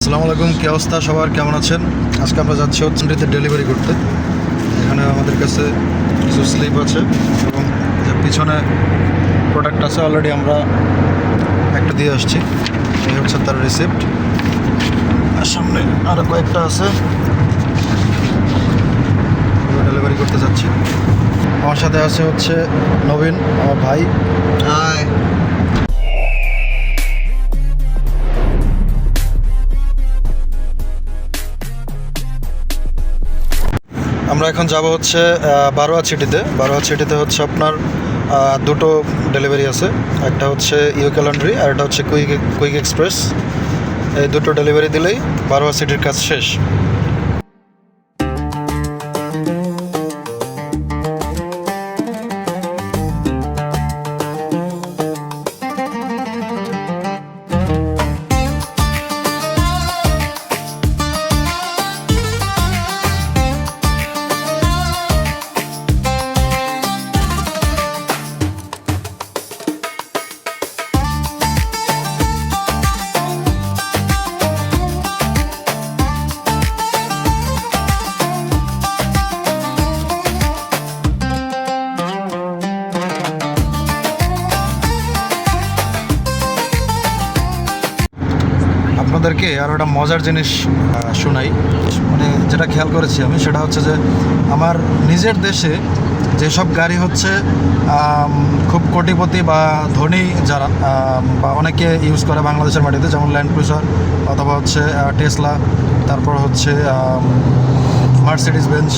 আসসালামু আলাইকুম, কি অবস্থা সবার, কেমন আছেন? আজকে আমরা যাচ্ছি হচ্ছে ডেলিভারি করতে। এখানে আমাদের কাছে কিছু স্লিপ আছে এবং যে পিছনে প্রোডাক্ট আছে অলরেডি আমরা একটা দিয়ে আসছি। এই হচ্ছে তার রিসিপ্ট, আর সামনে আরও কয়েকটা আছে। ডেলিভারি করতে যাচ্ছি। আমার সাথে আছে হচ্ছে নবীন, আমার ভাই। হাই। আমরা এখন যাব হচ্ছে বারোয়া সিটিতে হচ্ছে আপনার দুটো ডেলিভারি আছে। একটা হচ্ছে ইউকে লন্ড্রি আর একটা হচ্ছে কুইক এক্সপ্রেস। এই দুটো ডেলিভারি দিলেই বারোয়া সিটির কাজ শেষ। আপনাদেরকে আরও একটা মজার জিনিস শোনাই। মানে যেটা খেয়াল করেছি আমি, সেটা হচ্ছে যে আমার নিজের দেশে যেসব গাড়ি হচ্ছে খুব কোটিপতি বা ধনী যারা বা অনেকে ইউজ করে বাংলাদেশের মাটিতে, যেমন ল্যান্ড ক্রুজার অথবা হচ্ছে টেসলা, তারপর হচ্ছে মার্সিডিজ বেঞ্জ,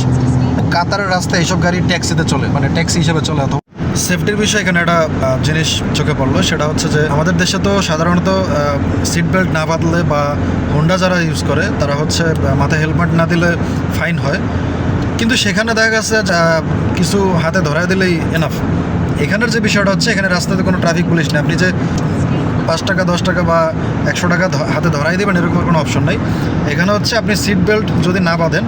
কাতারের রাস্তায় এইসব গাড়ি ট্যাক্সিতে চলে, মানে ট্যাক্সি হিসেবে চলে। অথবা সেফটির বিষয়ে এখানে একটা জিনিস চোখে পড়লো, সেটা হচ্ছে যে আমাদের দেশে তো সাধারণত সিট বেল্ট না বাঁধলে বা হোন্ডা যারা ইউজ করে তারা হচ্ছে মাথায় হেলমেট না দিলে ফাইন হয়, কিন্তু সেখানে দেখা গেছে কিছু হাতে ধরায় দিলেই এনাফ। এখানের যে বিষয়টা হচ্ছে, এখানে রাস্তাতে কোনো ট্রাফিক পুলিশ নেই। আপনি যে 5 টাকা 10 টাকা বা 100 টাকা হাতে ধরাই দেবেন এরকম কোনো অপশন নাই। এখানে হচ্ছে আপনি সিট বেল্ট যদি না বাঁধেন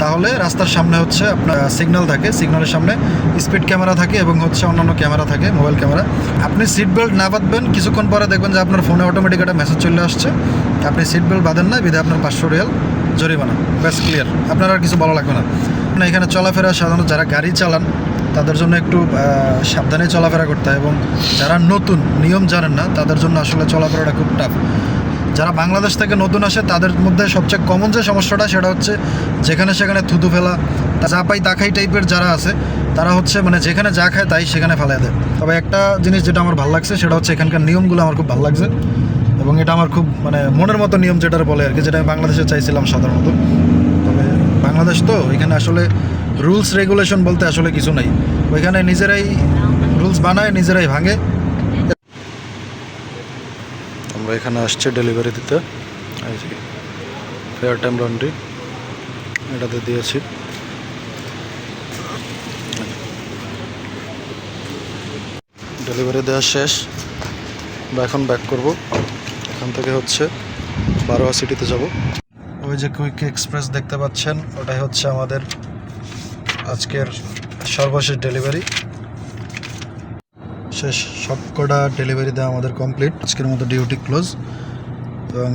তাহলে রাস্তার সামনে হচ্ছে আপনার সিগন্যাল থাকে, সিগন্যালের সামনে স্পিড ক্যামেরা থাকে এবং হচ্ছে অন্যান্য ক্যামেরা থাকে, মোবাইল ক্যামেরা। আপনি সিট বেল্ট না বাঁধবেন, কিছুক্ষণ পরে দেখবেন যে আপনার ফোনে অটোমেটিক একটা মেসেজ চলে আসছে, আপনি সিট বেল্ট বাঁধেন না, বিধায় আপনার 500 রিয়াল জরিমানা। ব্যাস, ক্লিয়ার, আপনার আর কিছু বলা লাগবে না। মানে এখানে চলাফেরা সাধারণত যারা গাড়ি চালান তাদের জন্য একটু সাবধানে চলাফেরা করতে হয়, এবং যারা নতুন নিয়ম জানেন না তাদের জন্য আসলে চলাফেরাটা খুব টাফ। যারা বাংলাদেশ থেকে নতুন আসে তাদের মধ্যে সবচেয়ে কমন যে সমস্যাটা, সেটা হচ্ছে যেখানে সেখানে থুতু ফেলা, যা পাই তা খাই টাইপের যারা আছে, তারা হচ্ছে মানে যেখানে যা খায় তাই সেখানে ফেলে দেয়। তবে একটা জিনিস যেটা আমার ভালো লাগছে, সেটা হচ্ছে এখানকার নিয়মগুলো আমার খুব ভালো লাগছে, এবং এটা আমার খুব মানে মনের মতো নিয়ম যেটার বলে আর কি, যেটা আমি বাংলাদেশে চাইছিলাম সাধারণত। তবে বাংলাদেশ তো, এখানে আসলে রুলস রেগুলেশন বলতে আসলে কিছু নাই। ওইখানে নিজেরাই রুলস বানায়, নিজেরাই ভাঙে। আমরা এখানে আসছি ডেলিভারি দিতে। এই যে ফেয়ার টাইম লন্ড্রি, এটাতে দিয়েছি। ডেলিভারি দেওয়া শেষ, আমরা এখন ব্যাক করব। এখান থেকে হচ্ছে বারোয়া সিটিতে যাব। ওই যে কুইক এক্সপ্রেস দেখতে পাচ্ছেন, ওটাই হচ্ছে আমাদের আজকের সর্বশেষ ডেলিভারি। শেষ, সবকটা ডেলিভারি দেওয়া আমাদের কমপ্লিট। আজকের মতো ডিউটি ক্লোজ, এবং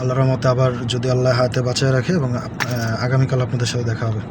আল্লাহর রহমতে আবার যদি আল্লাহ হাতে বাঁচিয়ে রাখে এবং আগামীকাল আপনাদের সাথে দেখা হবে।